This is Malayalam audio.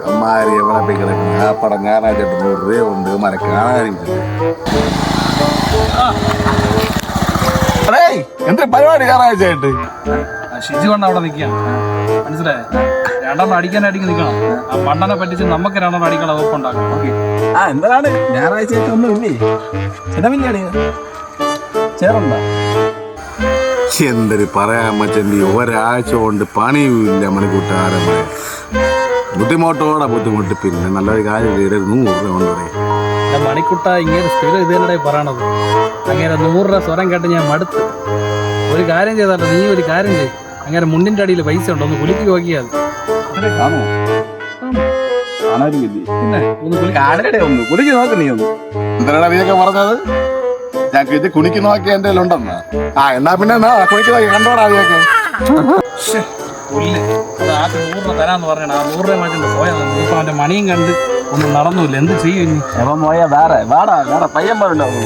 അമ്മാരി എവിടെ പോയി കിടക്കുന്നു ആ പടം ഞായറാഴ്ച 100 രൂപയുണ്ട് മര കാണാനില്ല. എന്ത് പരിപാടി ഞായറാഴ്ച ആയിട്ട്? ഷിജു കൊണ്ട് അവിടെ നിൽക്കാം, മനസ്സിലായേ? രണ്ടെണ്ണം അടിക്കാനായിട്ട് നിൽക്കണം. ആ മണ്ണനെ പറ്റിച്ച് നമുക്ക് രണ്ടെണ്ണം അടിക്കണം, ഉറപ്പുണ്ടാക്കണം. എന്താണ് ഞായറാഴ്ച ആയിട്ട് ഒന്നും ഇല്ലേ? ചിലവില്ലേ ചേറുണ്ടോ? എന്തൊരു പറയാൻ മച്ചന്തി, ഒരാഴ്ച കൊണ്ട് പണിയുമില്ല മണിക്കൂട്ടാരമ്മ. ബുദ്ധിമുട്ട് പിന്നെ നല്ലൊരു കാര്യം 100 രൂപ കൊണ്ടുവരേ. മണിക്കുട്ട ഇങ്ങനെ സ്ഥിരം ഇതല്ലേ പറയണത്. അങ്ങനെ 100 രൂപ സ്വരം കേട്ട് ഞാൻ മടുത്ത്. ഒരു കാര്യം ചെയ്താലോ, നീ ഒരു കാര്യം ചെയ്യും. അങ്ങനെ മുണ്ടിന്റെ അടിയിൽ പൈസ ഉണ്ടോ, ഒന്ന് കുലുക്കി നോക്കിയാൽ കുലുക്കി നോക്ക്. നീ ഒന്ന് എന്തിനാണ് നീയൊക്കെ പറഞ്ഞത്? ഞാൻ ഇത് കുണിക്ക് നോക്കി എന്റെ ഉണ്ടെന്ന്. എന്നാ പിന്നെ കുണിക്ക് നോക്കി കണ്ടോടാ നീയൊക്കെ. പുല്ല് അത് ആദ്യം 100 രൂപ തരാന്ന് പറഞ്ഞാൽ ആ 100 രൂപ മാറ്റി പോയാൽ ഇപ്പൊ അവന്റെ മണിയും കണ്ട് ഒന്നും നടന്നില്ല. എന്ത് ചെയ്യും ഇനി? എവൻ പോയാ വേറെ പയ്യന്മാരുണ്ടാവും.